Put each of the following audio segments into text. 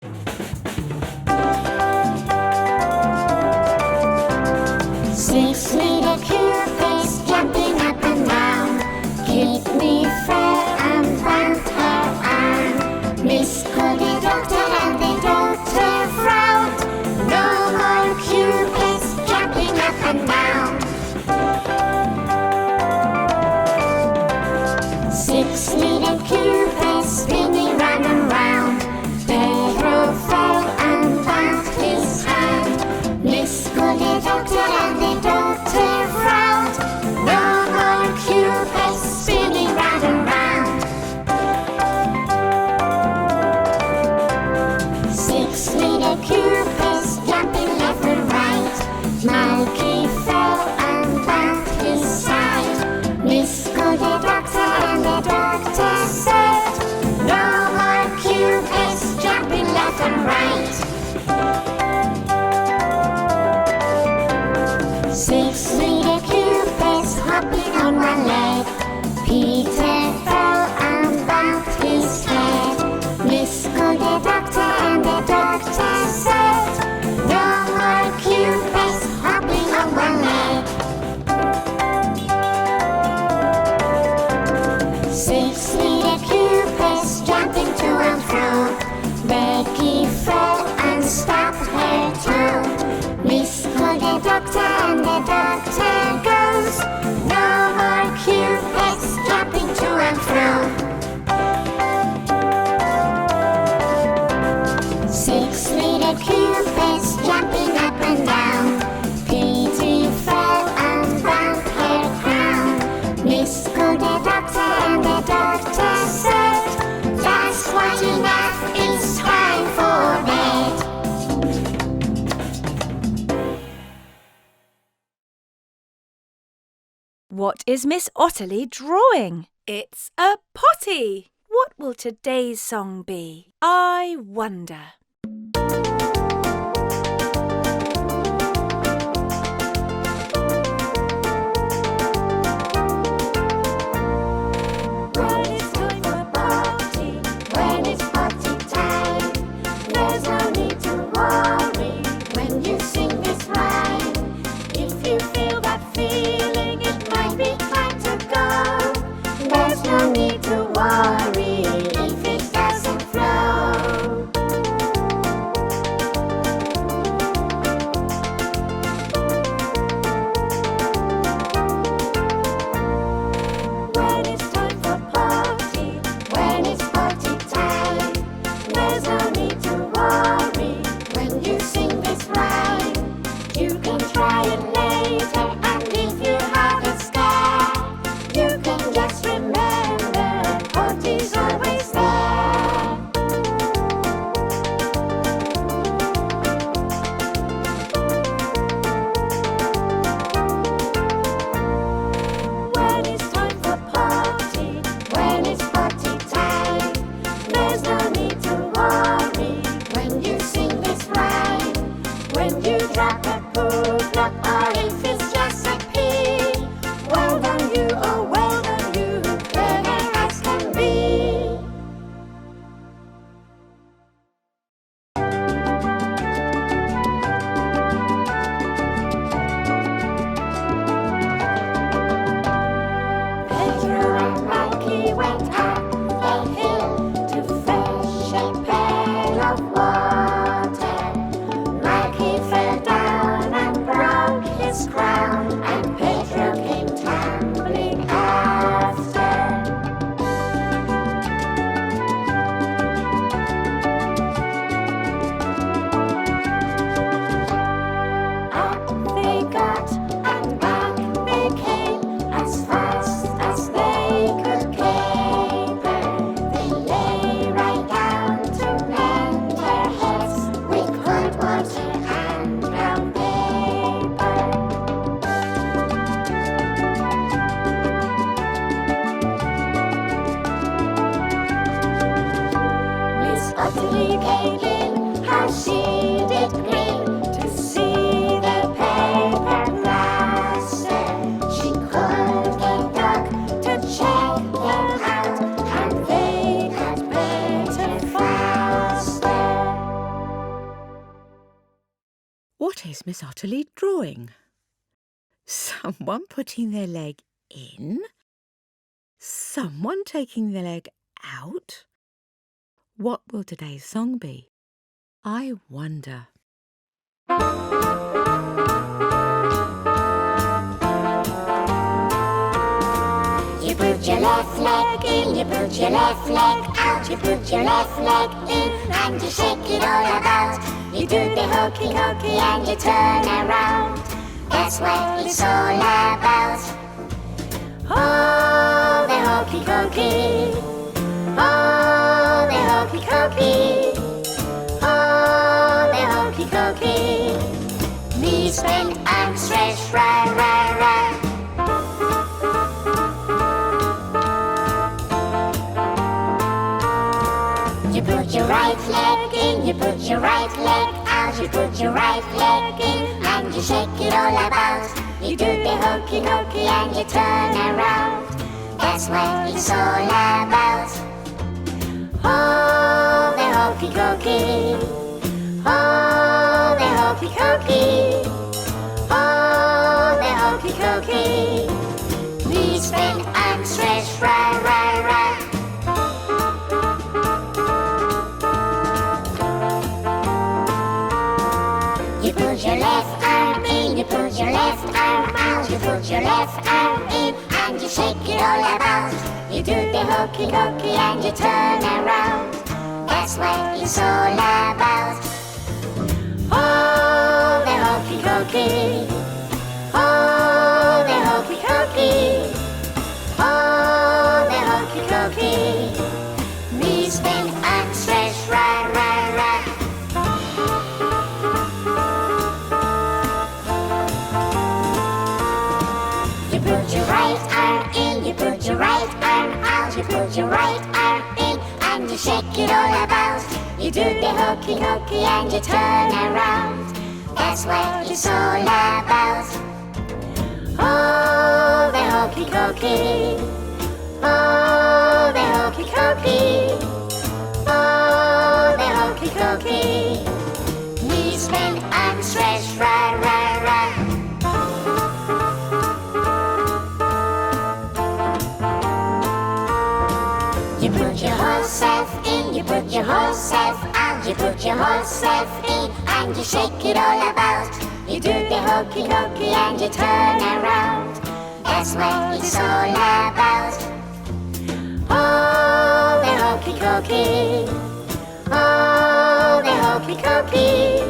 Six little cupids jumping up and down. Keep me fair and bound her arm. Miss called the doctor and the doctor frowned. No more cupids jumping up and down. Six little cupids spinning round and round. Pedro fell and bound his hand. Miss called the doctor and the doctor frowned. No more cupids spinning round and round. Six little cupids jumping left and right. Mikey fell and bound his side. Miss called the doctor and the doctor said, no more cupids jumping left and right. Six little cupids hopping on one leg. Peter fell and bumped his head. Miss called the doctor and the doctor said, no more cupids hopping on one leg. Six little cupids jumping to and fro. Becky fell and stubbed her toe. Miss called the doctor and the doctor goes, no more cupids jumping to and fro. Six little cupids jumping up and down. Petey fell and bumped her crown. Miss called the doctor and the doctor said, that's quite enough, it's time for bed. What is Miss Otterly drawing? It's a potty. What will today's song be? I wonder. When it's time for potty, when it's potty time, there's no need to worry when you sing this rhyme. If you feel that feeling, it might be time to go. There's no need to worry if it doesn't flow. What is Miss Otterly drawing? Someone putting their leg in? Someone taking their leg out? What will today's song be? I wonder. You put your left leg in, you put your left leg out, you put your left leg in and you shake it all about. You do the hokey pokey and you turn around. That's what it's all about. Oh, the hokey pokey. Oh, the hokey pokey. Oh, the hokey pokey. Knees bent, arms stretched, rah, rah, rah. You put your right leg in, you put your right leg out, you put your right leg in and you shake it all about. You do the hokey pokey and you turn around. That's what it's all about. Oh, the hokey pokey. Oh, the hokey pokey. Oh, the hokey pokey. Knees bent, arms stretched, rah, rah, rah. You put your left arm in, you put your left arm out, you put your left arm in and you shake it all about. You do the hokey pokey and you turn around. That's what it's all about. Oh, the hokey pokey. Oh, the hokey pokey. Oh, the hokey pokey. Knees bent, arms stretched, rah, rah, rah. You put your right arm in, you put your right arm out, you put your right arm in and you shake it all about. You do the hokey pokey and you turn around. That's what it's all about. Oh, the hokey pokey. Oh, the hokey pokey. Oh, the hokey pokey. Knees bent, arms stretched, rah, rah, rah. You put your whole self in, you put your whole self out, you put your whole self in and you shake it all about. You do the hokey pokey and you turn around. That's what it's all about. Oh, the hokey pokey. Oh, the hokey pokey.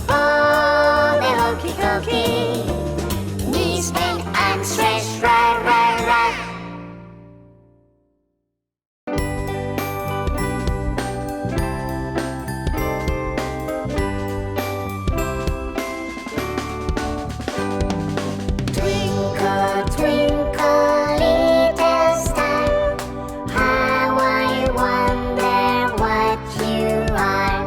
Oh, the hokey pokey. Knees bent, arms stretched, rah, rah, rah. Twinkle, twinkle, little star, how I wonder what you are.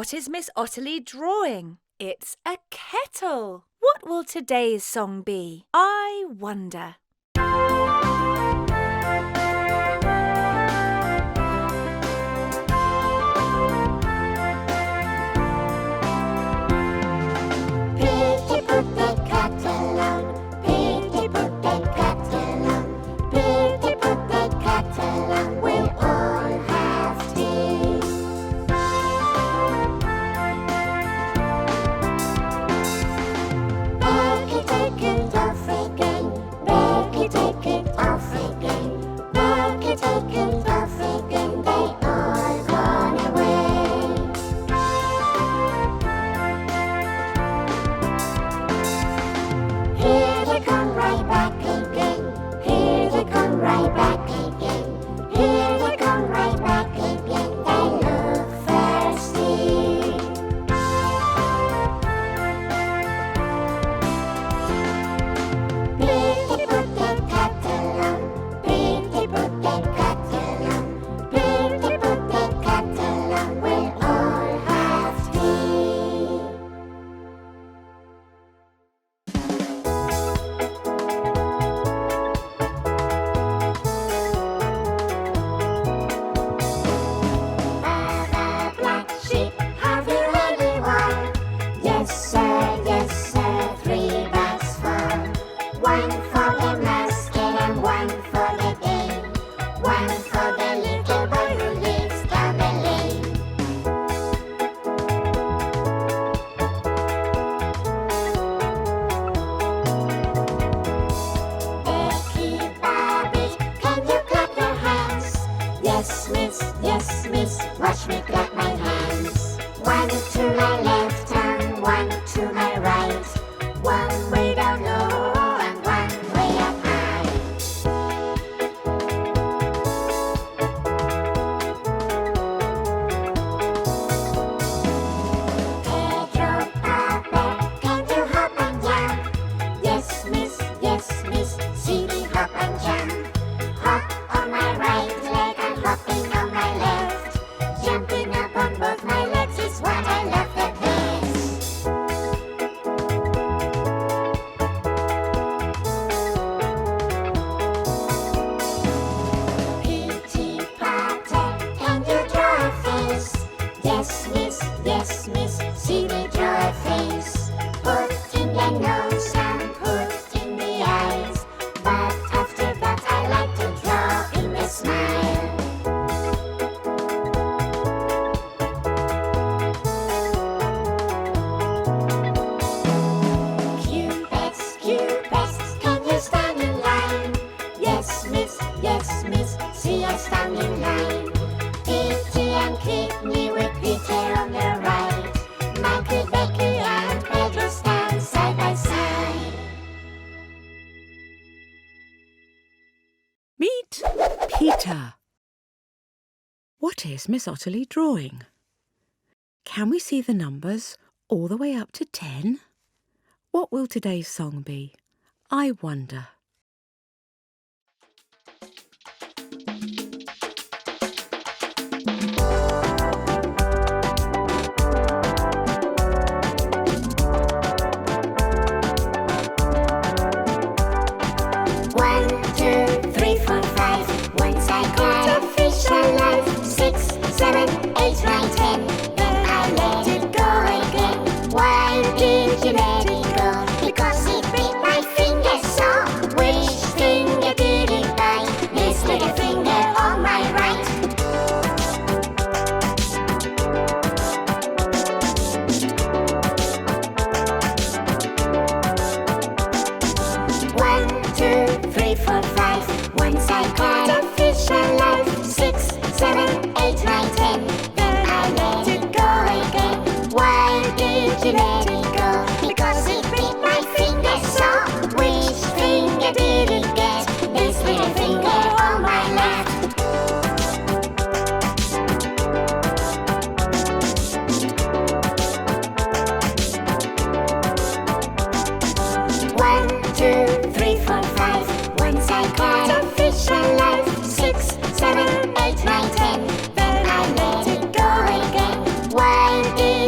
What is Miss Otterly drawing? It's a kettle. What will today's song be? I wonder. Pitty put the kettle on, pitty put the kettle on, pitty put the kettle on, we'll all have tea. Becky, take it off again, Becky, take it off again, Becky, take it off again, they all gone away. Here they come right back again, here they come right back again, here they come right back again, they look thirsty. Pitty put the kettle on, pitty put the kettle on, pitty put the kettle on, we'll all have tea. Baa Baa Black Sheep, have you anyone? Yes sir, 3 bags full. 1 for the mascot and 1 for the game, 1 for the little boy who lives down the lane. Becky, Barbie, can you clap your hands? Yes miss, watch me clap my hands. 1 to my left and 1 to my right, 1 way down low and 1 way up high. Pedro, Papa, can you hop and jump? Yes miss, see me hop and jump. Hop on my right leg and hopping on my left. Jumping up on both my legs is what I love the best. Pitty Potter, can you draw a face? Yes miss, see me draw a face. Put in the nose and put in the eyes, but after that I like to draw in the smile. Cupids, can you stand in line? Yes miss, see us stand in line. Pitty and Kidney with Peter on the right, Michael, Becky and Pedro stand side by side. Meet Peter. What is Miss Otterly drawing? Can we see the numbers all the way up to 10? What will today's song be? I wonder. One, two, 3, 4, 5. Once I caught a fish alive. 6, 7, 8, 9, 10. Then I let it go again. Why did you let it go? Because it bit my finger so. Which finger did it bite? This little finger on my right. One, two, 3, 4, 5. Once I caught a fish alive. 6, 7, 8, 9, 10. Then I let it go again. Why did you let it go? Because it bit my finger so. Which finger did it get? This little finger on my left. One, two, 3, 4, 5. Once I caught a fish alive. 6, 7, 8, 9, 10. Then I let it go again. Why did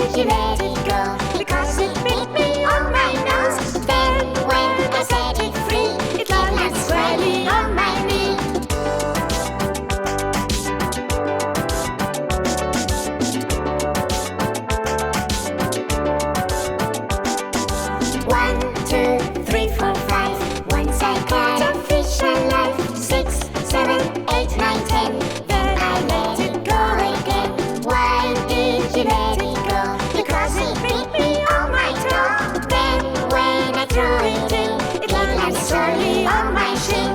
1, 2, 3, 4, 5. Once I caught a fish alive. 6, 7, 8, 9, 10. Then I let it go again. Why did you let it go? Because it bit me on my toe. Then when I threw it in, it landed solely on my shin.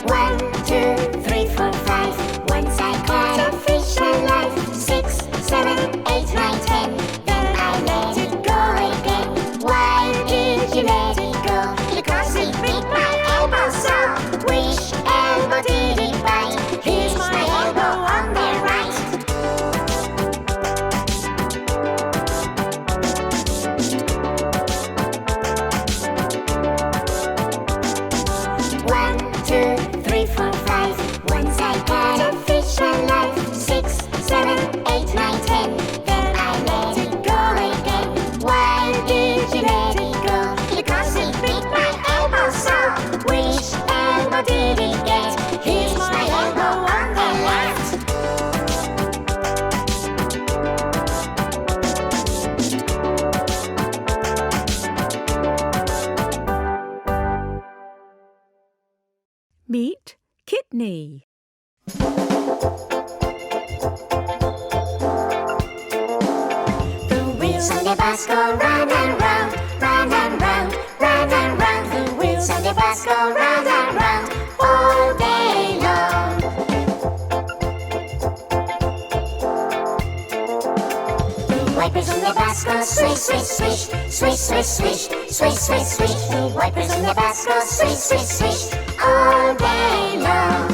1, 2, 3, 4, 5. Once I caught a fish alive. 6, 7, 8, 9, 10. Then I let it go again. Why did you let it go? Because it bit my elbow so. Which elbow did it bite? Here's my elbow on the right. 1, 2, 3, 4, 5. Once I caught a fish alive. 6, 7, 8, 9, 10. Then I let it go again. Why did you let it go? Because it bit my elbow so. Which elbow did it get? Here's my elbow on the left. 'Meet Kidney'. The wheels on the bus go round and round, round and round, round and round. The wheels on the bus go round and round all day long. The wipers on the bus go swish, swish, swish, swish, swish, swish, swish, swish, swish. The wipers on the bus go swish, swish, swish all day long.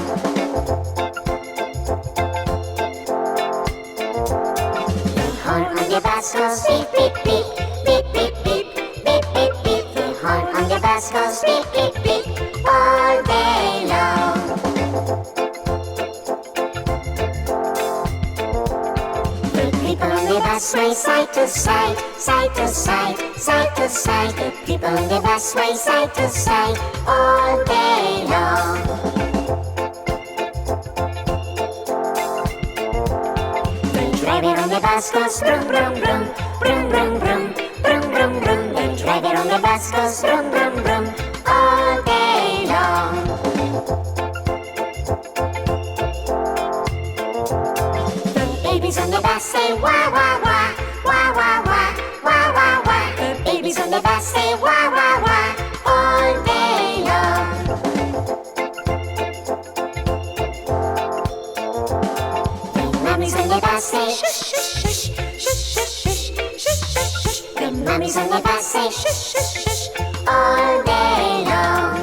The horn on the bus goes beep, beep, beep, beep, beep, beep, beep, beep, beep. The horn on the bus goes beep, beep, beep all day long. The people on the bus sway side to side, side to side, side to side. The people on the bus sway side to side all day long. The driver on the bus goes brum, brum, brum, brum, brum, brum, brum, brum, brum. The driver on the bus goes brum, brum, brum all day long. The babies on the bus say wah, wah, wah, wah, wah, wah, wah, wah, wah. The babies on the bus say wah, wah, wah all day long. The mummies on the bus say shush, shush, shush, shush, shush, shush, shush, shush, shush. The mummies on the bus say shush, shush, shush all day long.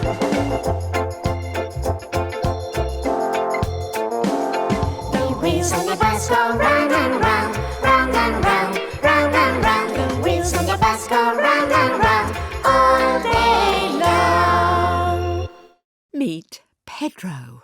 The wheels on the bus go round and round, round and round, round and round. The wheels on the bus go round and round all day long. Meet Pedro.